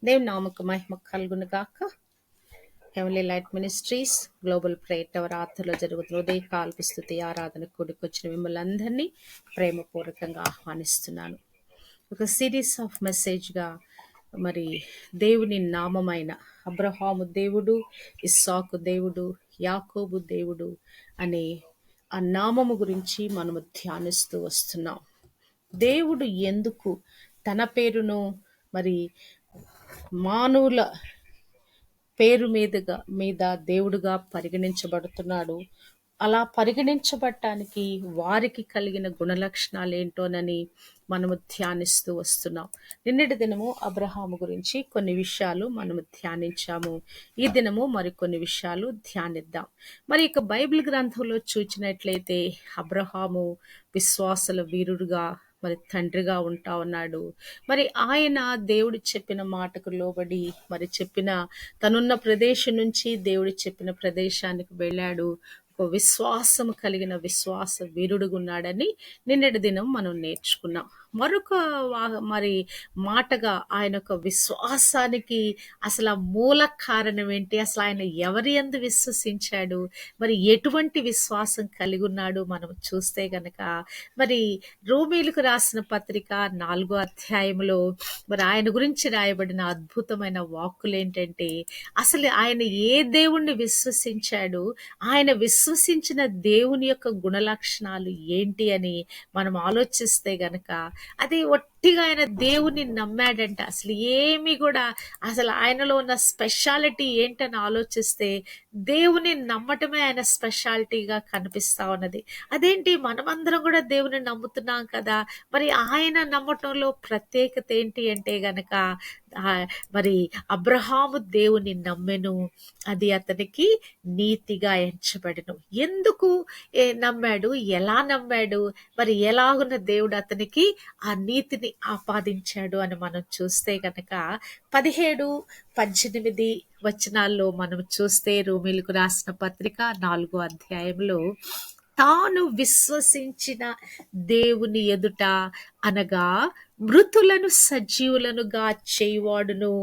దేవుని నామకు మహిమ కలుగును గాక. Heavenly light ministries global prayer tower ఆధ్వర్యంలో జరుగుతున్న ఉదయకాలపు స్తుతి ఆరాధన కూడికొచ్చిన మిమ్మల్ని అందరినీ ప్రేమపూర్వకంగా ఆహ్వానిస్తున్నాను. ఒక సిరీస్ ఆఫ్ మెసేజ్గా మరి దేవుని నామమైన అబ్రహాము దేవుడు, ఇస్సాకు దేవుడు, యాకోబు దేవుడు అనే ఆ నామము గురించి మనము ధ్యానిస్తూ వస్తున్నాం. దేవుడు ఎందుకు తన పేరును మరి మానవుల పేరు మీద దేవుడుగా పరిగణించబడుతున్నాడు. అలా పరిగణించబడటానికి వారికి కలిగిన గుణలక్షణాలు ఏంటోనని మనము ధ్యానిస్తూ వస్తున్నాం. నిన్నటి దినము అబ్రహాము గురించి కొన్ని విషయాలు మనము ధ్యానించాము. ఈ దినము మరికొన్ని విషయాలు ధ్యానిద్దాం. మరి ఇక బైబిల్ గ్రంథంలో చూచినట్లయితే అబ్రహాము విశ్వాసుల వీరుడుగా మరి తండ్రిగా ఉంటా ఉన్నాడు. మరి ఆయన దేవుడు చెప్పిన మాటకు లోబడి మరి తనున్న ప్రదేశం నుంచి దేవుడు చెప్పిన ప్రదేశానికి వెళ్ళాడు. ఒక విశ్వాసం కలిగిన విశ్వాస వీరుడుగా ఉన్నాడని నిన్నటి దినం మనం నేర్చుకున్నాం. మరొక మరి మాటగా ఆయన యొక్క విశ్వాసానికి అసలు ఆ మూల కారణం ఏంటి, అసలు ఆయన ఎవరి యందు విశ్వసించాడు, మరి ఎటువంటి విశ్వాసం కలిగి ఉన్నాడు మనం చూస్తే గనక మరి రోమీలకు రాసిన పత్రిక 4వ అధ్యాయంలో మరి ఆయన గురించి రాయబడిన అద్భుతమైన వాక్కులు ఏంటంటే, అసలు ఆయన ఏ దేవుణ్ణి విశ్వసించాడు, ఆయన విశ్వసించిన దేవుని యొక్క గుణలక్షణాలు ఏంటి అని మనం ఆలోచిస్తే గనక అది ఒట్టిగా ఆయన దేవుని నమ్మాడంట. అసలు ఏమి కూడా అసలు ఆయనలో ఉన్న స్పెషాలిటీ ఏంటని ఆలోచిస్తే దేవుని నమ్మటమే ఆయన స్పెషాలిటీగా కనిపిస్తా ఉన్నది. అదేంటి, మనమందరం కూడా దేవుని నమ్ముతున్నాం కదా, మరి ఆయన నమ్మటంలో ప్రత్యేకత ఏంటి అంటే గనక మరి అబ్రహాము దేవుని నమ్మెను, అది అతనికి నీతిగా ఎంచబడెను. ఎందుకు నమ్మాడు, ఎలా నమ్మాడు, మరి ఎలాగున్న దేవుడు అతనికి ఆ నీతిని ఆపాదించాడు అని మనం చూస్తే గనక 17, 18 వచనాల్లో మనం చూస్తే రోమీలకు రాసిన పత్రిక 4వ అధ్యాయంలో తాను విశ్వసించిన దేవుని ఎదుట అనగా మృతులను సజీవులనుగా చేయువాడును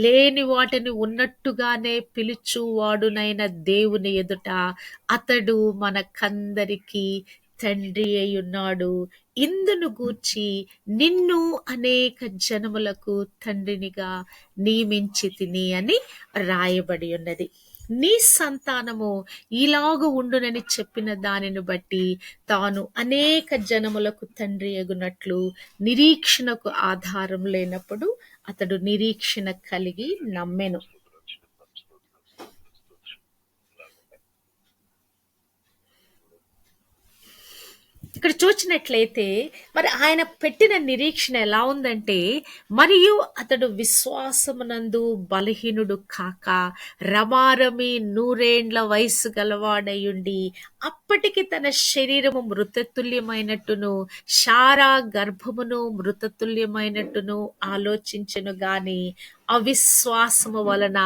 లేని వాటిని ఉన్నట్టుగానే పిలుచువాడునైన దేవుని ఎదుట అతడు మనకందరికీ తండ్రి అయి ఉన్నాడు. ఇందును గూర్చి నిన్ను అనేక జనములకు తండ్రినిగా నియమించి తిని అని రాయబడి ఉన్నది. నీ సంతానము ఇలాగ ఉండునని చెప్పిన దానిని బట్టి తాను అనేక జనములకు తండ్రి ఎగునట్లు నిరీక్షణకు ఆధారం లేనప్పుడు అతడు నిరీక్షణ కలిగి నమ్మెను. ఇక్కడ చూచినట్లయితే మరి ఆయన పెట్టిన నిరీక్షణ ఎలా ఉందంటే, మరియు అతడు విశ్వాసమునందు బలహీనుడు కాక రమారమి 100 వయసు గలవాడయుండి అప్పటికి తన శరీరము మృతతుల్యమైనట్టును శారా గర్భమును మృతతుల్యమైనట్టును ఆలోచించెను గాని అవిశ్వాసము వలన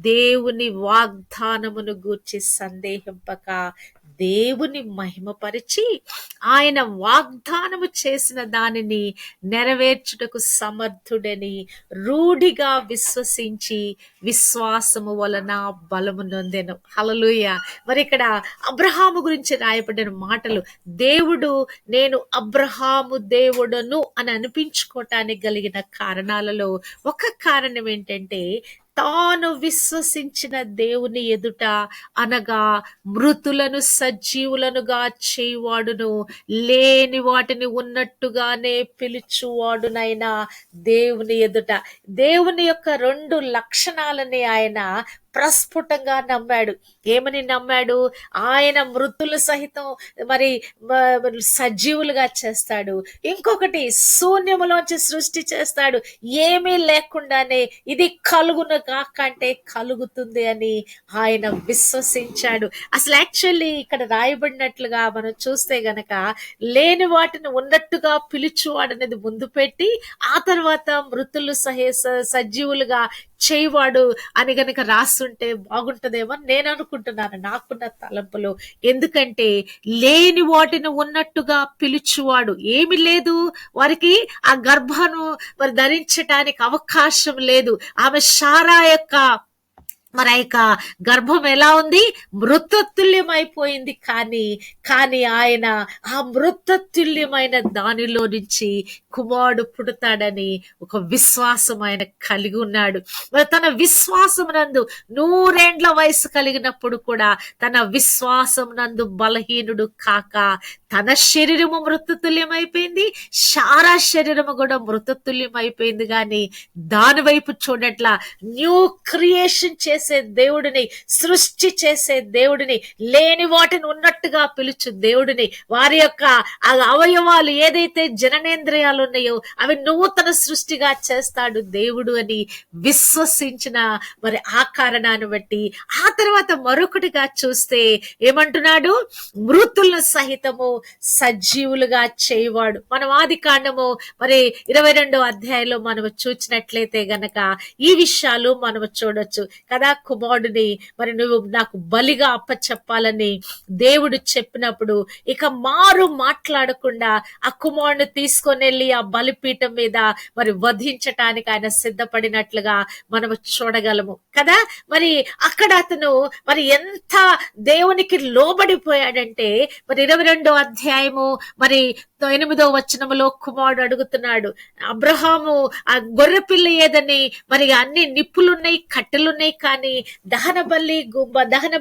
దేవుని వాగ్దానమును గూర్చి సందేహింపక దేవుని మహిమపరిచి ఆయన వాగ్దానము చేసిన దానిని నెరవేర్చుటకు సమర్థుడని రూఢిగా విశ్వసించి విశ్వాసము వలన బలము నొందెను. హల్లెలూయా. మరి ఇక్కడ అబ్రహాము గురించి రాయబడిన మాటలు, దేవుడు నేను అబ్రహాము దేవుడను అని అనిపించుకోవటానికి కలిగిన కారణాలలో ఒక కారణం ఏంటంటే, తాను విశ్వసించిన దేవుని ఎదుట అనగా మృతులను సజీవులనుగా చేయువాడును లేని వాటిని ఉన్నట్టుగానే పిలుచువాడునైనా దేవుని ఎదుట దేవుని యొక్క 2 లక్షణాలని ఆయన ప్రస్ఫుటంగా నమ్మాడు. ఏమని నమ్మాడు? ఆయన మృతులు సహితం మరి సజీవులుగా చేస్తాడు. ఇంకొకటి, శూన్యములోంచి సృష్టి చేస్తాడు. ఏమీ లేకుండానే ఇది కలుగును కాక అంటే కలుగుతుంది అని ఆయన విశ్వసించాడు. అసలు యాక్చువల్లీ ఇక్కడ రాయబడినట్లుగా మనం చూస్తే గనక లేని వాటిని ఉన్నట్టుగా పిలుచువాడు అనేది ముందు పెట్టి, ఆ తర్వాత మృతులు సజీవులుగా చేయవాడు అని గనక రాస్తుంటే బాగుంటదేమో నేను అనుకుంటున్నాను, నాకున్న తలంపులు. ఎందుకంటే లేని వాటిని ఉన్నట్టుగా పిలుచువాడు. ఏమి లేదు వారికి, ఆ గర్భను మరి ధరించటానికి అవకాశం లేదు. ఆమె శారా యొక్క మరి ఆ యొక్క గర్భం ఎలా ఉంది? మృతతుల్యమైపోయింది. కానీ ఆయన ఆ మృతతుల్యమైన దానిలో నుంచి కుమారుడు పుడతాడని ఒక విశ్వాసం ఆయన కలిగి ఉన్నాడు. మరి తన విశ్వాసం నందు 100 వయసు కలిగినప్పుడు కూడా తన విశ్వాసం నందు బలహీనుడు కాక తన శరీరము మృతతుల్యమైపోయింది, శారా శరీరము కూడా మృతతుల్యమైపోయింది. కానీ దాని వైపు చూడట్లా. న్యూ క్రియేషన్ చేసే దేవుడిని, సృష్టి చేసే దేవుడిని, లేని వాటిని ఉన్నట్టుగా పిలుచు దేవుడిని, వారి యొక్క ఆ అవయవాలు ఏదైతే జననేంద్రియాలు ఉన్నాయో అవి నూతన సృష్టిగా చేస్తాడు దేవుడు అని విశ్వసించిన మరి ఆ కారణాన్ని బట్టి ఆ తర్వాత మరొకటిగా చూస్తే ఏమంటున్నాడు? మృతులను సహితము సజీవులుగా చేయవాడు. మనం ఆది కాండము మరి 22వ అధ్యాయంలో మనము చూచినట్లయితే గనక ఈ విషయాలు మనము చూడొచ్చు కదా. కుమారుడిని మరి నువ్వు నాకు బలిగా అప్పచెప్పాలని దేవుడు చెప్పినప్పుడు ఇక మారు మాట్లాడకుండా ఆ కుమారుడిని తీసుకొని వెళ్ళి ఆ బలిపీఠం మీద మరి వధించటానికి ఆయన సిద్ధపడినట్లుగా మనము చూడగలము కదా. మరి అక్కడ అతను మరి ఎంత దేవునికి లోబడిపోయాడంటే మరి 22వ అధ్యాయము మరి 8వ వచనములో కుమారుడు అడుగుతున్నాడు, అబ్రహాము ఆ గొర్రె పిల్ల ఏదని, మరి అన్ని నిప్పులున్నాయి, కట్టెలున్నాయి, కానీ దహన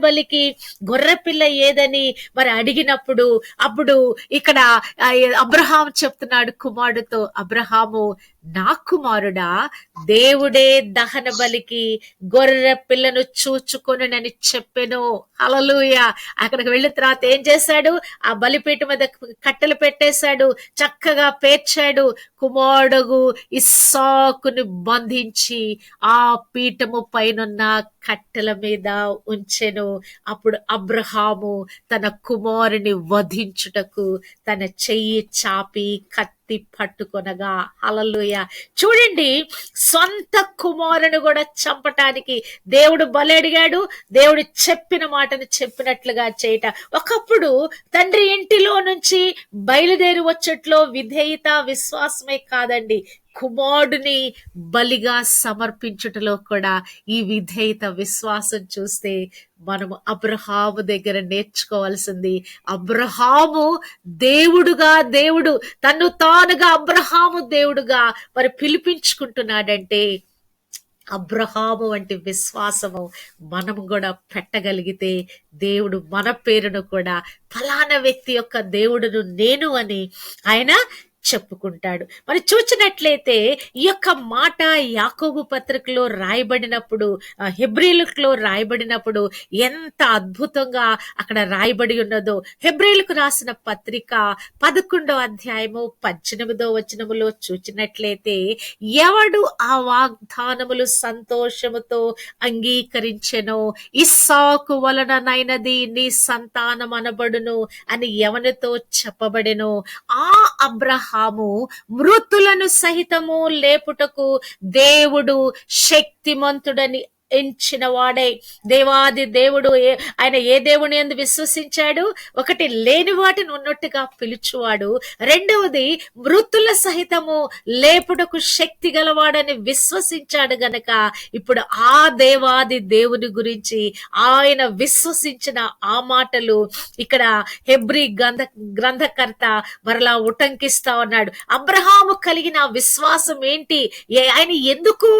బలికి గొర్రె పిల్ల ఏదని మరి అడిగినప్పుడు అప్పుడు ఇక్కడ అబ్రహాము చెప్తున్నాడు కుమారుడితో, అబ్రహాము నా కుమారుడా, దేవుడే దహన బలికి గొర్రె పిల్లను చూచుకొనునని చెప్పెను. హల్లెలూయా. అక్కడికి వెళ్ళిన తర్వాత ఏం చేశాడు? ఆ బలిపీఠం మీద కట్టెలు పెట్టేశాడు, చక్కగా పేర్చాడు. కుమారుడు ఇస్సాకుని బంధించి ఆ పీఠము పైనున్న కట్టెల మీద ఉంచెను. అప్పుడు అబ్రహాము తన కుమారుని వధించుటకు తన చెయ్యి చాపి కత్తి పట్టుకొనగా. హల్లెలూయా. చూడండి, సొంత కుమారుని కూడా చంపటానికి దేవుడు బలి అడిగాడు. దేవుడు చెప్పిన మాటను చెప్పినట్లుగా చేయట. ఒకప్పుడు తండ్రి ఇంటిలో నుంచి బయలుదేరి వచ్చట్లో విధేయత విశ్వాసమే కాదండి, కుమారుడిని బలిగా సమర్పించుటలో కూడా ఈ విధేయత విశ్వాసం చూస్తే మనము అబ్రహాము దగ్గర నేర్చుకోవాల్సింది. అబ్రహాము దేవుడు తను తానుగా అబ్రహాము దేవుడుగా మరి పిలిపించుకుంటున్నాడంటే అబ్రహాము వంటి విశ్వాసము మనము కూడా పెట్టగలిగితే దేవుడు మన పేరును కూడా ఫలానా వ్యక్తి యొక్క దేవుడును నేను అని ఆయన చెప్పుకుంటాడు. మరి చూచినట్లయితే ఈ యొక్క మాట యాకోబు పత్రికలో రాయబడినప్పుడు, హెబ్రీలకు రాయబడినప్పుడు ఎంత అద్భుతంగా అక్కడ రాయబడి ఉన్నదో. హెబ్రీలకు రాసిన పత్రిక 11వ అధ్యాయము 18వ వచనములో చూచినట్లయితే, ఎవడు ఆ వాగ్దానములు సంతోషముతో అంగీకరించెనో ఇస్సాకు వలననైనది నీ సంతానం అనబడును అని ఎవనితో చెప్పబడెనో ఆ అబ్రహాము మృతులను సహితము లేపుటకు దేవుడు శక్తిమంతుడని ఎంచిన వాడే. దేవాది దేవుడు ఆయన ఏ దేవుని యందు విశ్వసించాడు? ఒకటి, లేని వాటిని ఉన్నట్టుగా పిలుచువాడు. రెండవది, మృతుల సహితము లేపుటకు శక్తి గలవాడని విశ్వసించాడు గనక ఇప్పుడు ఆ దేవాది దేవుని గురించి ఆయన విశ్వసించిన ఆ మాటలు ఇక్కడ హెబ్రీ గ్రంథకర్త మరలా ఉటంకిస్తా ఉన్నాడు. అబ్రహాము కలిగిన విశ్వాసం ఏంటి? ఆయన ఎందుకు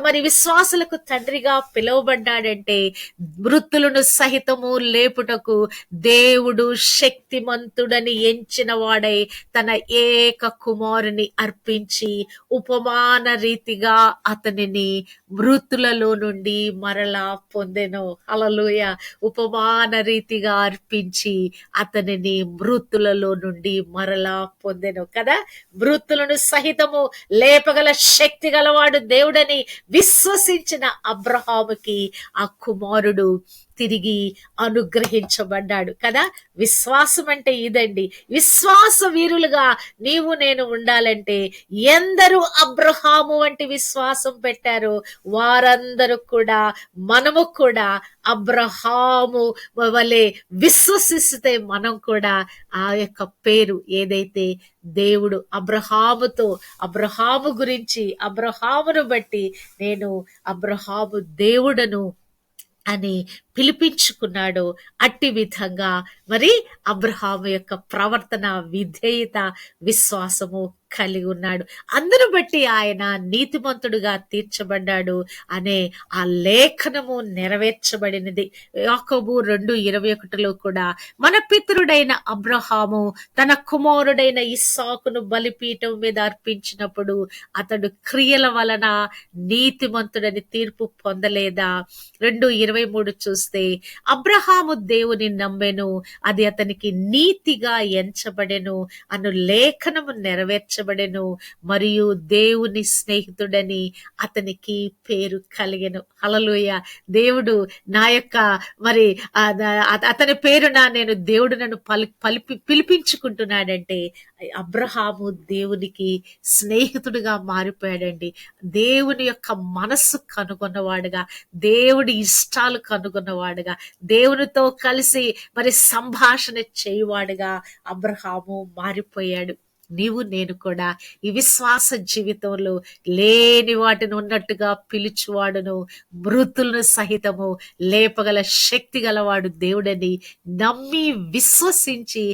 మరి విశ్వాసులకు తండ్రిగా పిలువబడ్డాడంటే మృతులను సహితము లేపుటకు దేవుడు శక్తిమంతుడని ఎంచిన వాడై తన ఏక కుమారుని అర్పించి ఉపమాన రీతిగా అతనిని మృతులలో నుండి మరలా పొందెను. హల్లెలూయా. ఉపమాన రీతిగా అర్పించి అతనిని మృతులలో నుండి మరలా పొందెను కదా. మృతులను సహితము లేపగల శక్తి గలవాడు దేవుడని విశ్వసించిన అబ్రహాముకి ఆ కుమారుడు తిరిగి అనుగ్రహించబడ్డాడు కదా. విశ్వాసం అంటే ఇదండి. విశ్వాస వీరులుగా నీవు నేను ఉండాలంటే ఎందరూ అబ్రహాము వంటి విశ్వాసం పెట్టారో వారందరూ కూడా, మనము కూడా అబ్రహాము వలె విశ్వసిస్తే మనం కూడా ఆ యొక్క పేరు ఏదైతే దేవుడు అబ్రహాము గురించి, అబ్రహామును బట్టి నేను అబ్రహాము దేవుడను అని పిలిపించుకున్నాడు. అట్టి విధంగా మరి అబ్రహాము యొక్క ప్రవర్తన, విధేయత, విశ్వాసము కలిగి ఉన్నాడు. అందును బట్టి ఆయన నీతిమంతుడుగా తీర్చబడ్డాడు అనే ఆ లేఖనము నెరవేర్చబడినది. యాకోబు 2:21 కూడా మన పితరుడైన అబ్రహాము తన కుమారుడైన ఇస్సాకును బలిపీఠం మీద అర్పించినప్పుడు అతడు క్రియల వలన నీతిమంతుడని తీర్పు పొందలేదా? 2:23 చూస్తే అబ్రహాము దేవుని నమ్మెను, అది అతనికి నీతిగా ఎంచబడెను అను లేఖనము నెరవేర్చబడెను, మరియు దేవుని స్నేహితుడని అతనికి పేరు కలిగెను. హల్లెలూయా. దేవుడు నా యొక్క మరి అతని పేరున నేను దేవుడు నన్ను పిలిపించుకుంటున్నాడంటే అబ్రహాము దేవునికి స్నేహితుడిగా మారిపోయాడండి. దేవుని యొక్క మనస్సు కనుగొన్నవాడుగా, దేవుడి ఇష్టాలు కనుగొన్నవాడుగా, దేవునితో కలిసి మరి సంభాషణ చేయువాడుగా అబ్రహాము మారిపోయాడు. నీవు నేను కూడా ఈ విశ్వాస జీవితంలో లేని వాటిని ఉన్నట్టుగా పిలుచువాడును, మృతులను సహితము లేపగల శక్తి గలవాడు దేవుడని నమ్మి విశ్వసించి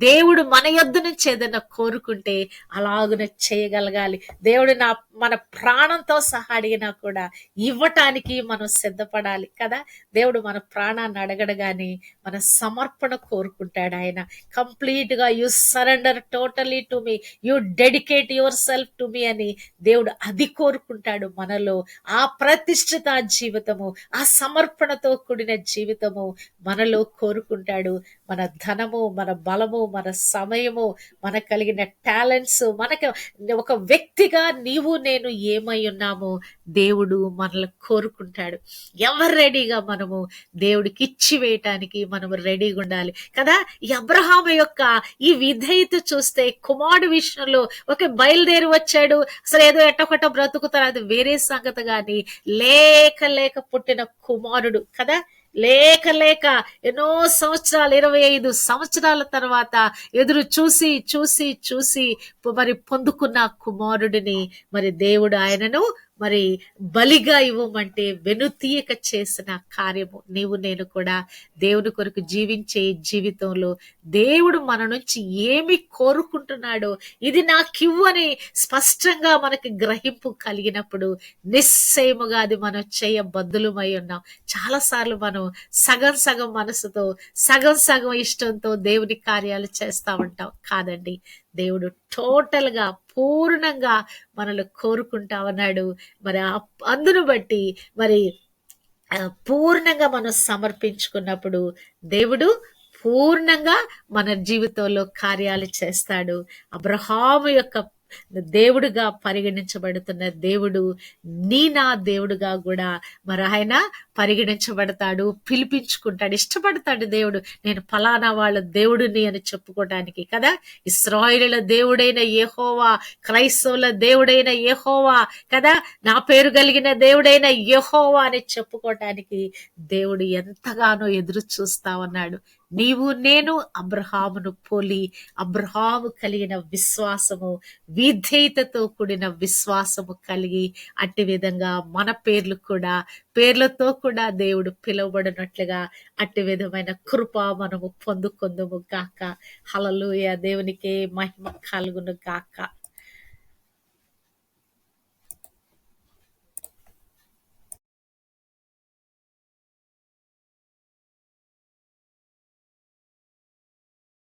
దేవుడు మన యొద్ద నుంచి ఏదైనా కోరుకుంటే అలాగున చేయగలగాలి. దేవుడు మన ప్రాణంతో సహా అడిగినా కూడా ఇవ్వటానికి మనం సిద్ధపడాలి కదా. దేవుడు మన ప్రాణాన్ని అడగడు గాని మన సమర్పణ కోరుకుంటాడు. ఆయన కంప్లీట్ గా you surrender totally to me, you dedicate yourself to me అని దేవుడు అది కోరుకుంటాడు మనలో. ఆ ప్రతిష్ఠిత జీవితము, ఆ సమర్పణతో కూడిన జీవితము మనలో కోరుకుంటాడు. మన ధనము, మన బలము, మన సమయము, మనకు కలిగిన టాలెంట్స్, మనకు ఒక వ్యక్తిగా నీవు నేను ఏమై ఉన్నామో దేవుడు మనల్ని కోరుకుంటాడు. ఎవరు రెడీగా మనము దేవుడికి ఇచ్చి వేయటానికి మనము రెడీగా ఉండాలి కదా. ఈ అబ్రహాము యొక్క ఈ విధేయత చూస్తే కుమారుడు విషయంలో బయలుదేరి వచ్చాడు, అసలు ఏదో ఎట్టొకట బ్రతుకుతారు, అది వేరే సంగతి. గాని లేక పుట్టిన కుమారుడు కదా, లేక ఎన్నో సంవత్సరాలు, 25 సంవత్సరాల తర్వాత ఎదురు చూసి చూసి చూసి మరి పొందుకున్న కుమారుడిని మరి దేవుడు ఆయనను మరి బలిగా ఇవ్వమంటే వెనుతీయక చేసిన కార్యము. నీవు నేను కూడా దేవుని కొరకు జీవించే జీవితంలో దేవుడు మన నుంచి ఏమి కోరుకుంటున్నాడో ఇది నాకివ్వు అని స్పష్టంగా మనకి గ్రహింపు కలిగినప్పుడు నిశ్చయముగా అది మనం చేయబద్దులమై ఉన్నాం. చాలాసార్లు మనం సగం మనసుతో, సగం ఇష్టంతో దేవుని కార్యాలు చేస్తా ఉంటాం. కాదండి, దేవుడు టోటల్ గా పూర్ణంగా మనల్ని కోరుకుంటా ఉన్నాడు. మరి అందును బట్టి మరి పూర్ణంగా మనం సమర్పించుకున్నప్పుడు దేవుడు పూర్ణంగా మన జీవితంలో కార్యాలు చేస్తాడు. అబ్రహాము యొక్క దేవుడుగా పరిగణించబడుతున్న దేవుడు నా దేవుడుగా కూడా మరి ఆయన పరిగణించబడతాడు, పిలిపించుకుంటాడు, ఇష్టపడతాడు. దేవుడు నేను ఫలానా వాళ్ళ దేవుడిని అని చెప్పుకోవడానికి కదా. ఇశ్రాయేలుల దేవుడైన యెహోవా, క్రైస్తవుల దేవుడైన యెహోవా కదా, నా పేరు కలిగిన దేవుడైన యెహోవా అని చెప్పుకోవటానికి దేవుడు ఎంతగానో ఎదురు చూస్తా ఉన్నాడు. నీవు నేను అబ్రహామును పోలి అబ్రహాము కలిగిన విశ్వాసము, విధేయతతో కూడిన విశ్వాసము కలిగి అట్టి విధంగా మన పేర్లతో కూడా దేవుడు పిలువబడినట్లుగా అట్టి విధమైన కృప మనము పొందుకొందుము గాక. హల్లెలూయా. దేవునికి మహిమ కలుగును గాక.